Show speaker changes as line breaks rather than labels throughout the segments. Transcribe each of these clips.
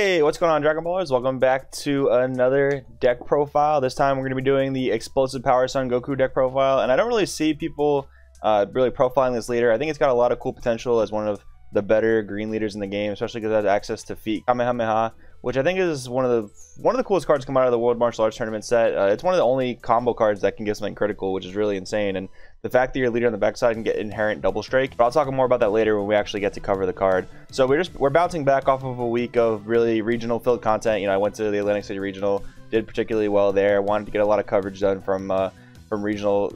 Hey, what's going on, Dragon Ballers? Welcome back to another deck profile. This time we're going to be doing the Explosive Power Son Goku deck profile, and I don't really see people really profiling this leader. I think it's got a lot of cool potential as one of the better green leaders in the game, especially because it has access to Feet Kamehameha, which I think is one of the coolest cards to come out of the World Martial Arts Tournament set. It's one of the only combo cards that can give something critical, which is really insane. And the fact that your leader on the backside can get inherent double strike, but I'll talk more about that later when we actually get to cover the card. So we're bouncing back off of a week of really regional filled content. You know, I went to the Atlantic City Regional, did particularly well there. Wanted to get a lot of coverage done from the regional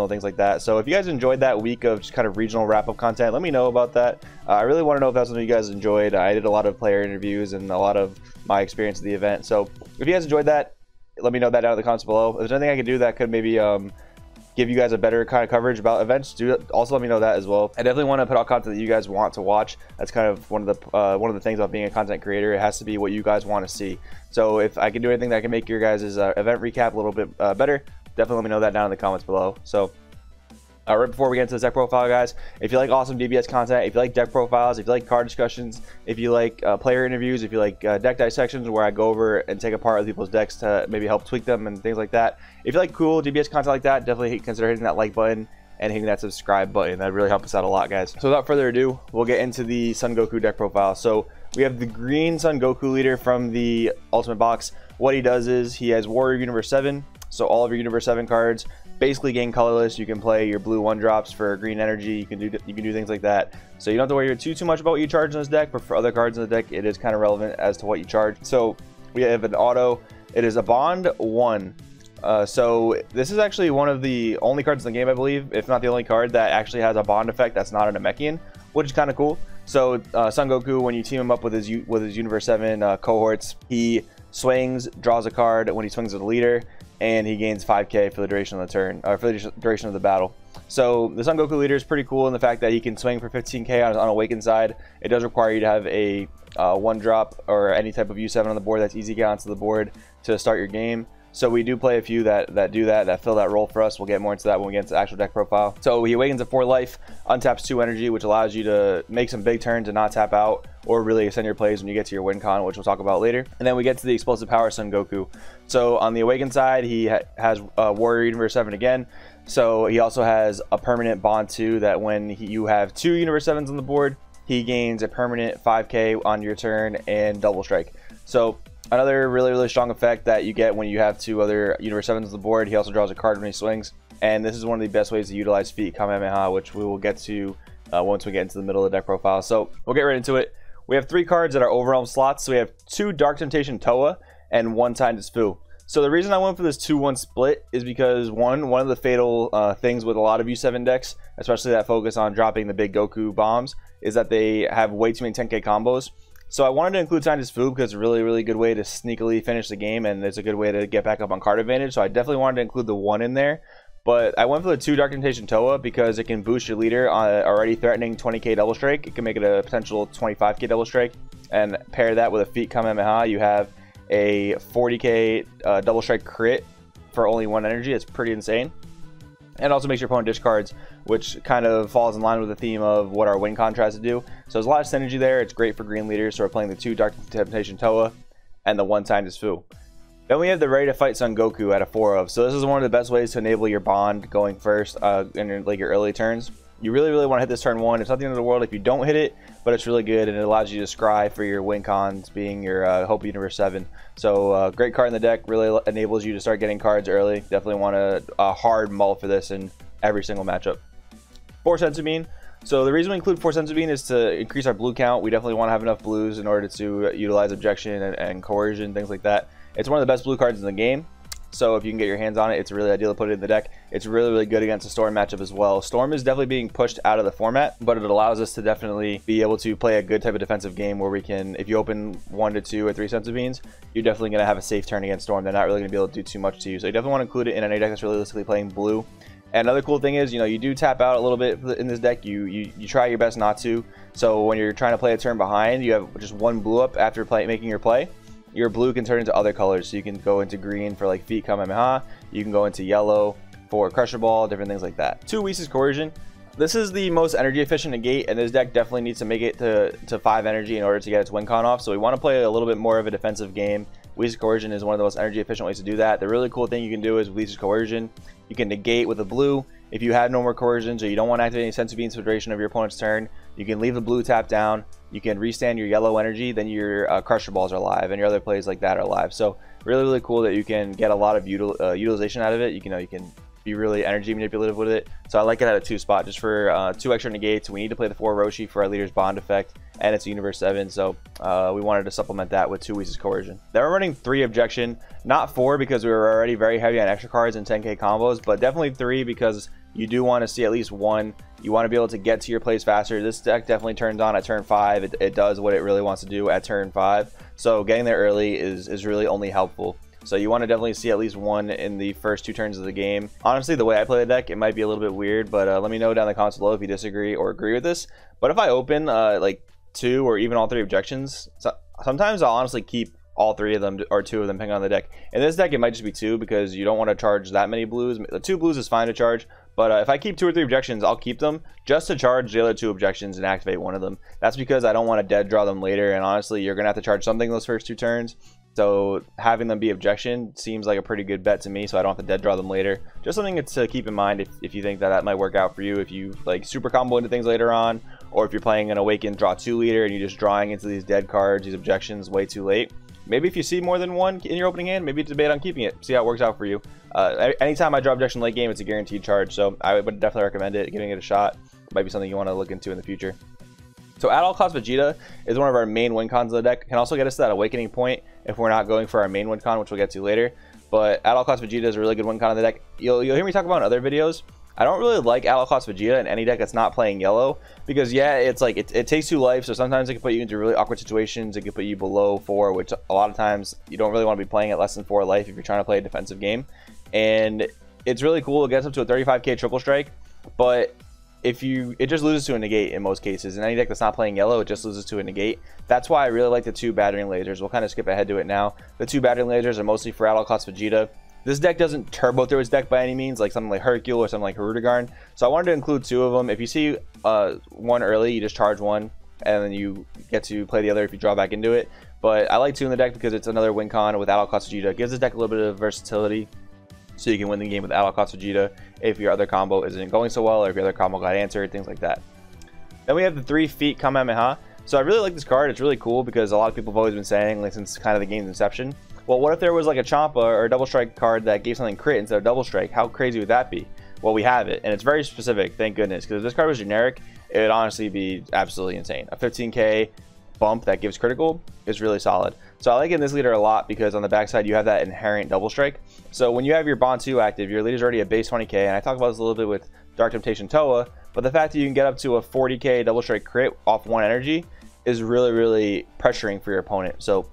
things like that. So if you guys enjoyed that week of just kind of regional wrap-up content, let me know about that. I really want to know if that's something you guys enjoyed. I did a lot of player interviews and a lot of my experience at the event. So if you guys enjoyed that, let me know that down in the comments below. If there's anything I can do that could maybe give you guys a better kind of coverage about events, also let me know that as well. I definitely want to put out content that you guys want to watch. That's kind of one of the things about being a content creator. It has to be what you guys want to see. So if I can do anything that can make your guys' event recap a little bit better, definitely let me know that down in the comments below. So right before we get into the deck profile, guys, if you like awesome DBS content, if you like deck profiles, if you like card discussions, if you like player interviews, if you like deck dissections where I go over and take apart other people's decks to maybe help tweak them and things like that, if you like cool DBS content like that, definitely consider hitting that like button and hitting that subscribe button. That really helps us out a lot, guys. So without further ado, we'll get into the Son Goku deck profile. So we have the green Son Goku leader from the Ultimate Box. What he does is he has Warrior Universe 7, so all of your Universe 7 cards basically gain colorless. You can play your blue 1-drops for green energy. You can do things like that. So you don't have to worry too much about what you charge in this deck, but for other cards in the deck, it is kind of relevant as to what you charge. So we have an auto. It is a Bond 1. So this is actually one of the only cards in the game, I believe, if not the only card that actually has a bond effect that's not an Namekian, which is kind of cool. So Son Goku, when you team him up with his Universe 7 cohorts, he swings, draws a card when he swings at the leader, and he gains 5k for the duration of the turn, or for the duration of the battle. So the Son Goku leader is pretty cool in the fact that he can swing for 15k on Awakened side. It does require you to have a 1-drop or any type of U7 on the board that's easy to get onto the board to start your game. So we do play a few that fill that role for us. We'll get more into that when we get into the actual deck profile. So he awakens at 4 life, untaps 2 energy, which allows you to make some big turns and not tap out, or really extend your plays when you get to your win con, which we'll talk about later. And then we get to the Explosive Power Son Goku. So on the Awakened side, he has Warrior Universe 7 again. So he also has a permanent Bond 2 that when you have 2 Universe 7s on the board, he gains a permanent 5k on your turn and double strike. So another really strong effect that you get when you have 2 other Universe 7s on the board. He also draws a card when he swings, and this is one of the best ways to utilize Feet Kamehameha, which we will get to once we get into the middle of the deck profile. So we'll get right into it. We have 3 cards that are overwhelm slots. So we have 2 Dark Temptation Toa and 1 Timeless Fu. So the reason I went for this 2-1 split is because one of the fatal things with a lot of U7 decks, especially that focus on dropping the big Goku bombs, is that they have way too many 10k combos. So I wanted to include Timeless Fu because it's a really good way to sneakily finish the game, and it's a good way to get back up on card advantage. So I definitely wanted to include the 1 in there. But I went for the 2 Dark Temptation Toa because it can boost your leader on already threatening 20k double strike. It can make it a potential 25k double strike, and pair that with a Feet Kamehameha, you have a 40k double strike crit for only 1 energy. It's pretty insane. And also makes your opponent discards, which kind of falls in line with the theme of what our win con tries to do. So there's a lot of synergy there. It's great for green leaders. So we're playing the 2 Dark Temptation Toa and the 1 Timeless Fu. Then we have the Ready to Fight Son Goku at a 4 of. So this is one of the best ways to enable your bond going first in your early turns. You really want to hit this turn 1. It's not the end of the world if you don't hit it, but it's really good, and it allows you to scry for your win cons, being your Hope Universe 7. So great card in the deck, really enables you to start getting cards early. Definitely want a hard mull for this in every single matchup. 4 Senzu Bean. So the reason we include 4 Senzu Bean is to increase our blue count. We definitely want to have enough blues in order to utilize objection and coercion, things like that. It's one of the best blue cards in the game. So if you can get your hands on it, it's really ideal to put it in the deck. It's really good against a Storm matchup as well. Storm is definitely being pushed out of the format, but it allows us to definitely be able to play a good type of defensive game where we can, if you open 1 to 2 or 3 Senzu Beans, you're definitely going to have a safe turn against Storm. They're not really going to be able to do too much to you. So you definitely want to include it in any deck that's realistically playing blue. And another cool thing is, you know, you do tap out a little bit in this deck. You try your best not to. So when you're trying to play a turn behind, you have just 1 blue up after making your play. Your blue can turn into other colors, so you can go into green for like Feet Kamehameha, you can go into yellow for Crusher Ball, different things like that. 2 Whis Coercion. This is the most energy efficient negate, and this deck definitely needs to make it to 5 energy in order to get its win con off. So we want to play a little bit more of a defensive game. Leech's Coercion is one of the most energy efficient ways to do that. The really cool thing you can do is with Leech's Coercion, you can negate with a blue. If you have no more coercions or you don't want to activate any Sense of Beings for the duration of your opponent's turn, you can leave the blue tapped down. You can restand your yellow energy, then your Crusher Balls are live, and your other plays like that are live. So really cool that you can get a lot of utilization out of it. You can be really energy manipulative with it. So I like it at a 2 spot just for 2 extra negates. We need to play the 4 Roshi for our leader's bond effect, and it's a Universe 7, so we wanted to supplement that with 2 Leech's Coercion. Then we're running 3 Objection, not 4 because we were already very heavy on extra cards and 10k combos, but definitely 3 because you do want to see at least 1. You want to be able to get to your plays faster. This deck definitely turns on at turn 5. It does what it really wants to do at turn 5, so getting there early is really only helpful. So you want to definitely see at least 1 in the first 2 turns of the game. Honestly, the way I play the deck, it might be a little bit weird, but let me know down in the comments below if you disagree or agree with this. But if I open like 2 or even all 3 objections, sometimes I'll honestly keep all 3 of them or 2 of them depending on the deck. In this deck, it might just be 2 because you don't want to charge that many blues. The 2 blues is fine to charge, but if I keep 2 or 3 objections, I'll keep them just to charge the other 2 objections and activate one of them. That's because I don't want to dead draw them later, and honestly, you're going to have to charge something those first 2 turns. So having them be objection seems like a pretty good bet to me, so I don't have to dead draw them later. Just something to keep in mind if you think that might work out for you, if you like super combo into things later on, or if you're playing an Awakened draw 2 leader and you're just drawing into these dead cards, these objections way too late. Maybe if you see more than 1 in your opening hand, maybe debate on keeping it, see how it works out for you. Anytime I draw objection late game, it's a guaranteed charge, so I would definitely recommend it, giving it a shot. Might be something you want to look into in the future. So at all costs Vegeta is one of our main win cons of the deck. Can also get us to that awakening point if we're not going for our main win con, which we'll get to later. But at all costs Vegeta is a really good win con of the deck. You'll hear me talk about in other videos. I don't really like at all costs Vegeta in any deck that's not playing yellow, because yeah, it's like it takes 2 life, so sometimes it can put you into really awkward situations. It can put you below 4, which a lot of times you don't really want to be playing at less than 4 life if you're trying to play a defensive game. And it's really cool. It gets up to a 35k triple strike, but it just loses to a negate in most cases. In any deck that's not playing yellow, it just loses to a negate. That's why I really like the 2 battering lasers. We'll kind of skip ahead to it now. The 2 battering lasers are mostly for at all costs Vegeta. This deck doesn't turbo through its deck by any means, like something like Hercule or something like Hirudegarn. So I wanted to include 2 of them. If you see 1 early, you just charge 1, and then you get to play the other if you draw back into it. But I like 2 in the deck because it's another win con with at all costs Vegeta. It gives this deck a little bit of versatility, so you can win the game with at all costs Vegeta if your other combo isn't going so well, or if your other combo got answered, things like that. Then we have the 3 feet Kamehameha. So I really like this card. It's really cool because a lot of people have always been saying, like, since kind of the game's inception, well, what if there was like a Champa or a double strike card that gave something crit instead of double strike? How crazy would that be? Well, we have it, and it's very specific, thank goodness, because if this card was generic, it would honestly be absolutely insane. A 15k bump that gives critical is really solid. So I like it in this leader a lot because on the backside you have that inherent double strike. So when you have your Bond 2 active, your leader's already a base 20k, and I talked about this a little bit with Dark Temptation Toa, but the fact that you can get up to a 40k double strike crit off 1 energy is really pressuring for your opponent. So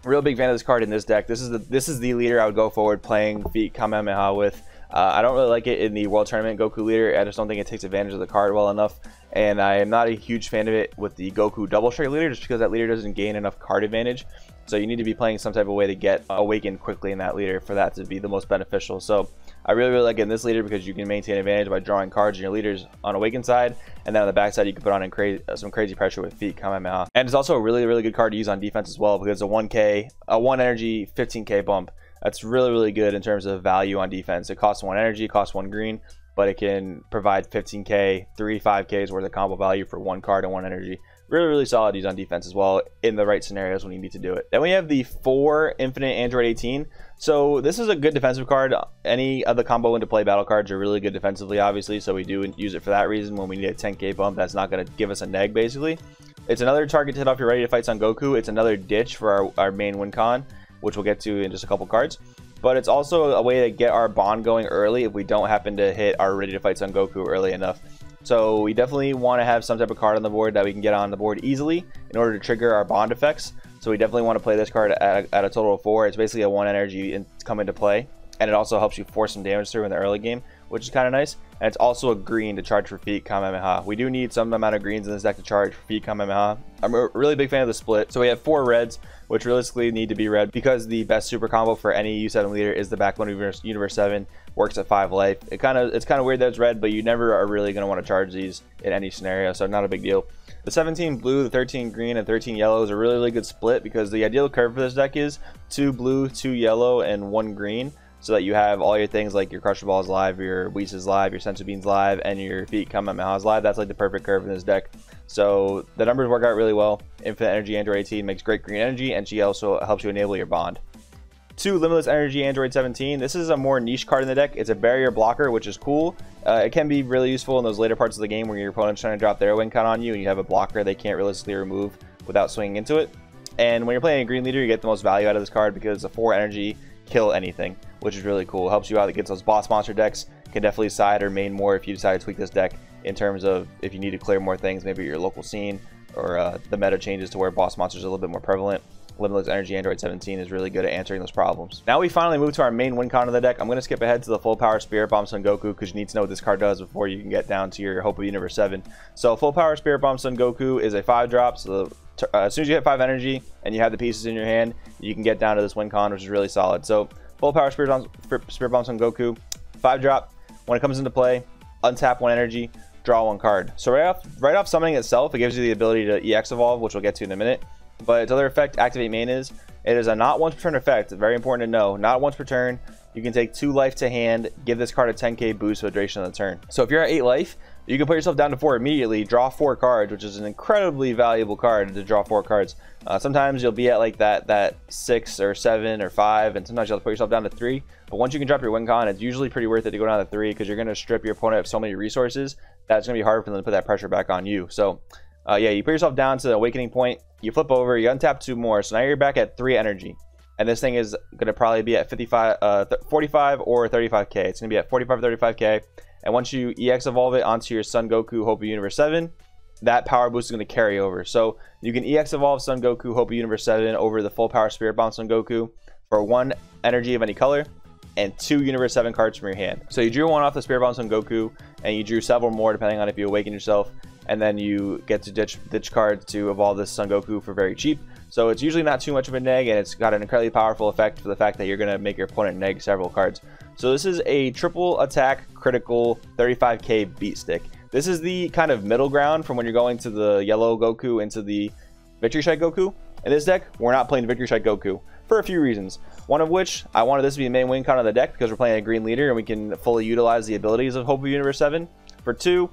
real big fan of this card in this deck. This is the leader I would go forward playing Feet Kamehameha with. I don't really like it in the World Tournament Goku leader. I just don't think it takes advantage of the card well enough, and I am not a huge fan of it with the Goku double strike leader, just because that leader doesn't gain enough card advantage. So you need to be playing some type of way to get awakened quickly in that leader for that to be the most beneficial. So I really like it in this leader because you can maintain advantage by drawing cards in your leaders on awakened side, and then on the back side you can put on some crazy pressure with Feet Kamehameha. And it's also a really good card to use on defense as well, because it's a 1 energy 15k bump. That's really good in terms of value on defense. It costs 1 energy, costs 1 green, but it can provide 15k, 5Ks worth of combo value for 1 card and 1 energy. Really solid use on defense as well in the right scenarios when you need to do it. Then we have the 4 Infinite Android 18. So this is a good defensive card. Any of the combo into play battle cards are really good defensively, obviously, so we do use it for that reason. When we need a 10k bump, that's not going to give us a neg, basically. It's another target to hit off your ready to fight Son Goku. It's another ditch for our main win con, which we'll get to in just a couple cards. But it's also a way to get our bond going early if we don't happen to hit our ready to fight Son Goku early enough. So we definitely want to have some type of card on the board that we can get on the board easily in order to trigger our bond effects. So we definitely want to play this card at a total of 4. It's basically a 1 energy come into play, and it also helps you force some damage through in the early game, which is kind of nice. And it's also a green to charge for feet Kamehameha. We do need some amount of greens in this deck to charge for feet Kamehameha. I'm a really big fan of the split. So we have 4 reds, which realistically need to be red because the best super combo for any U7 leader is the Backbone Universe 7. Works at 5 life. It's kind of weird that it's red, but you never are really going to want to charge these in any scenario, so not a big deal. The 17 blue, the 13 green, and 13 yellow is a really, really good split because the ideal curve for this deck is 2 blue, 2 yellow, and 1 green, so that you have all your things like your Crusher Balls live, your Whis live, your Senzu Beans live, and your Feet Kamehamehas live. That's like the perfect curve in this deck. So the numbers work out really well. Infinite Energy Android 18 makes great green energy, and she also helps you enable your bond. 2 Limitless Energy Android 17. This is a more niche card in the deck. It's a barrier blocker, which is cool. It can be really useful in those later parts of the game where your opponent's trying to drop their win count on you and you have a blocker they can't realistically remove without swinging into it. And when you're playing a green leader, you get the most value out of this card because a 4 energy kill anything, which is really cool. It helps you out. It gets those boss monster decks. Can definitely side or main more if you decide to tweak this deck in terms of if you need to clear more things, maybe your local scene, or the meta changes to where boss monsters are a little bit more prevalent. Limitless Energy Android 17 is really good at answering those problems. Now we finally move to our main win con of the deck. I'm going to skip ahead to the full power Spirit Bomb Son Goku because you need to know what this card does before you can get down to your Hope of Universe 7. So full power Spirit Bomb Son Goku is a 5-drop. So as soon as you hit 5 energy and you have the pieces in your hand, you can get down to this win con, which is really solid. So full power Spirit Bomb Son Goku, 5-drop. When it comes into play, untap 1 energy, draw 1 card. So right off summoning itself, it gives you the ability to EX evolve, which we'll get to in a minute. But its other effect, Activate Main, it is a not once per turn effect. Very important to know. Not once per turn. You can take 2 life to hand, give this card a 10k boost for the duration of the turn. So if you're at 8 life, you can put yourself down to 4 immediately, draw 4 cards, which is an incredibly valuable card to draw 4 cards. Sometimes you'll be at like that 6 or 7 or 5, and sometimes you'll put yourself down to 3. But once you can drop your win con, it's usually pretty worth it to go down to 3 because you're going to strip your opponent of so many resources that it's going to be hard for them to put that pressure back on you. So yeah, you put yourself down to the awakening point, you flip over, you untap 2 more, so now you're back at 3 energy. And this thing is going to probably be at 45 or 35k. It's going to be at 45 or 35k. And once you EX evolve it onto your Son Goku Hope of Universe 7, that power boost is going to carry over. So you can EX evolve Son Goku Hope of Universe 7 over the full power Spirit Bomb Son Goku for 1 energy of any color and 2 Universe 7 cards from your hand. So you drew 1 off the Spirit Bomb Son Goku, and you drew several more depending on if you awaken yourself. And then you get to ditch cards to evolve this Son Goku for very cheap. So it's usually not too much of a neg, and it's got an incredibly powerful effect for the fact that you're going to make your opponent neg several cards. So this is a triple attack critical 35k beat stick. This is the kind of middle ground from when you're going to the yellow Goku into the Victory Strike Goku. In this deck, we're not playing Victory Strike Goku for a few reasons. One of which, I wanted this to be the main win con of the deck because we're playing a green leader and we can fully utilize the abilities of Hope of Universe 7. For 2,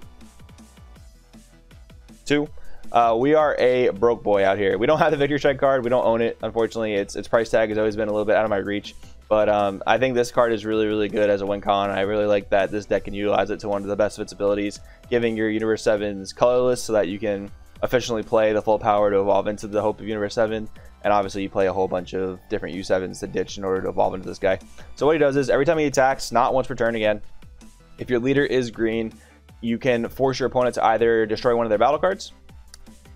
we are a broke boy out here. We don't have the Victory Strike card. We don't own it, unfortunately. Its price tag has always been a little bit out of my reach. But I think this card is really, really good as a win con. I really like that this deck can utilize it to one of the best of its abilities, giving your Universe 7s colorless so that you can efficiently play the full power to evolve into the Hope of Universe 7. And obviously you play a whole bunch of different U7s to ditch in order to evolve into this guy. So what he does is every time he attacks, not once per turn again, if your leader is green, you can force your opponent to either destroy one of their battle cards,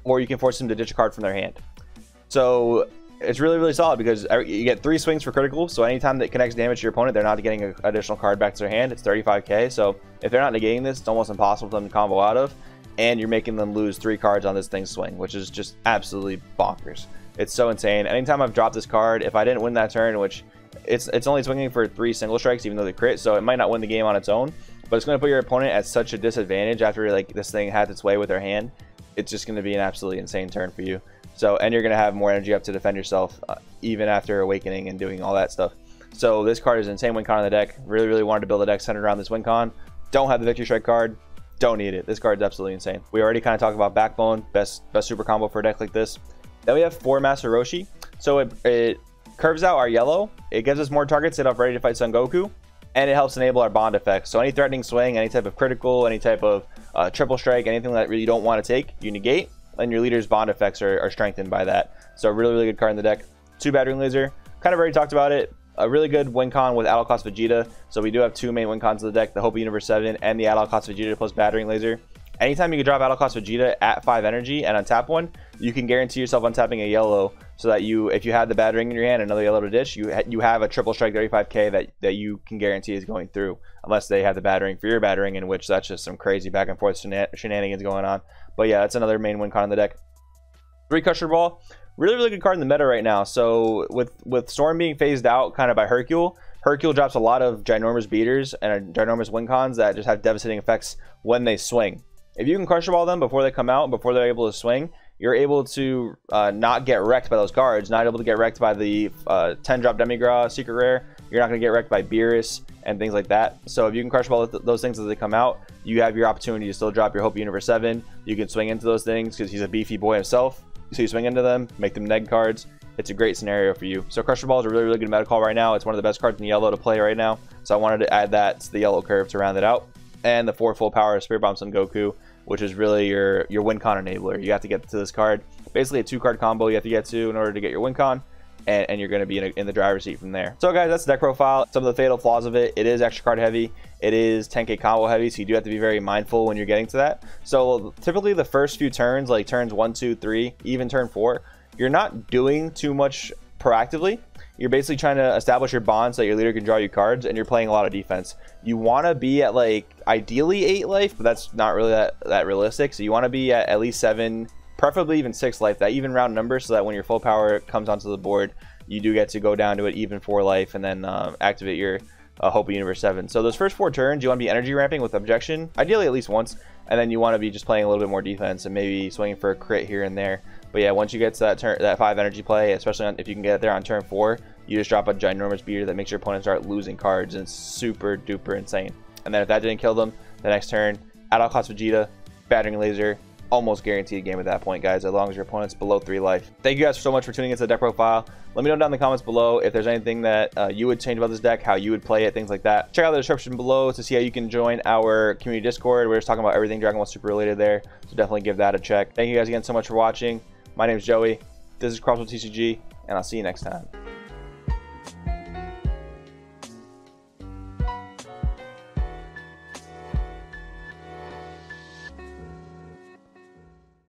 or you can force them to ditch a card from their hand. So it's really, really solid because you get 3 swings for critical. So anytime that connects damage to your opponent, they're not getting an additional card back to their hand. It's 35k. So if they're not negating this, it's almost impossible for them to combo out of. And you're making them lose 3 cards on this thing's swing, which is just absolutely bonkers. It's so insane. Anytime I've dropped this card, if I didn't win that turn, which it's only swinging for 3 single strikes, even though they crit, so it might not win the game on its own. But it's going to put your opponent at such a disadvantage after like this thing has its way with their hand. It's just going to be an absolutely insane turn for you. So, and you're going to have more energy up to defend yourself even after awakening and doing all that stuff. So this card is an insane win con on the deck. Really, really wanted to build a deck centered around this win con. Don't have the Victory Strike card. Don't need it. This card's absolutely insane. We already kind of talked about Backbone, best super combo for a deck like this. Then we have 4 Master Roshi. So it curves out our yellow. It gives us more targets set up ready to fight Son Goku. And it helps enable our bond effects. So any threatening swing, any type of critical, any type of triple strike, anything that really you don't want to take, you negate. And your leader's bond effects are strengthened by that. So really, really good card in the deck. 2 Battering Laser. Kind of already talked about it. A really good win con with Battle Cost Vegeta. So we do have 2 main win cons of the deck, the Hope of Universe 7 and the Battle Cost Vegeta plus Battering Laser. Anytime you can drop Battle Class Vegeta at 5 energy and untap one, you can guarantee yourself untapping a yellow, so that if you had the bad ring in your hand, another yellow to ditch, you have a triple strike 35k that you can guarantee is going through, unless they have the bad ring for your bad ring, in which that's just some crazy back and forth shenanigans going on. But yeah, that's another main win con in the deck. 3 Crusher Ball, really good card in the meta right now. So with Storm being phased out kind of by Hercule drops a lot of ginormous beaters and ginormous win cons that just have devastating effects when they swing. If you can Crusher Ball them before they come out, before they're able to swing, you're able to not get wrecked by those cards, not able to get wrecked by the 10-drop Demigra Secret Rare. You're not going to get wrecked by Beerus and things like that. So if you can Crusher Ball those things as they come out, you have your opportunity to still drop your Hope Universe 7. You can swing into those things because he's a beefy boy himself. So you swing into them, make them neg cards. It's a great scenario for you. So Crusher Ball is a really good meta call right now. It's one of the best cards in yellow to play right now. So I wanted to add that to the yellow curve to round it out. And the 4 full power Spirit Bombs on Goku, which is really your win con enabler. You have to get to this card. Basically a 2-card combo you have to get to in order to get your win con, and you're going to be in the driver's seat from there. So guys, that's the deck profile. Some of the fatal flaws of it: it is extra card heavy, it is 10k combo heavy, so you do have to be very mindful when you're getting to that. So typically the first few turns, like turns 1, 2, 3, even turn 4, you're not doing too much proactively. You're basically trying to establish your bond so that your leader can draw you cards, and you're playing a lot of defense. You want to be at like ideally 8 life, but that's not really that realistic. So you want to be at least 7, preferably even 6 life, that even round number, so that when your full power comes onto the board, you do get to go down to an even 4 life and then activate your Hope Universe 7. So those first 4 turns, you want to be energy ramping with objection, ideally at least once, and then you want to be just playing a little bit more defense and maybe swinging for a crit here and there. But yeah, once you get to that 5 energy play, especially if you can get there on turn 4, you just drop a ginormous beater that makes your opponent start losing cards, and it's super duper insane. And then if that didn't kill them, the next turn, Battle Class Vegeta, Battering Laser, almost guaranteed game at that point, guys, as long as your opponent's below 3 life. Thank you guys so much for tuning into the deck profile. Let me know down in the comments below if there's anything that you would change about this deck, how you would play it, things like that. Check out the description below to see how you can join our community Discord. We're just talking about everything Dragon Ball Super related there, so definitely give that a check. Thank you guys again so much for watching. My name is Joey. This is Crossroads TCG, and I'll see you next time.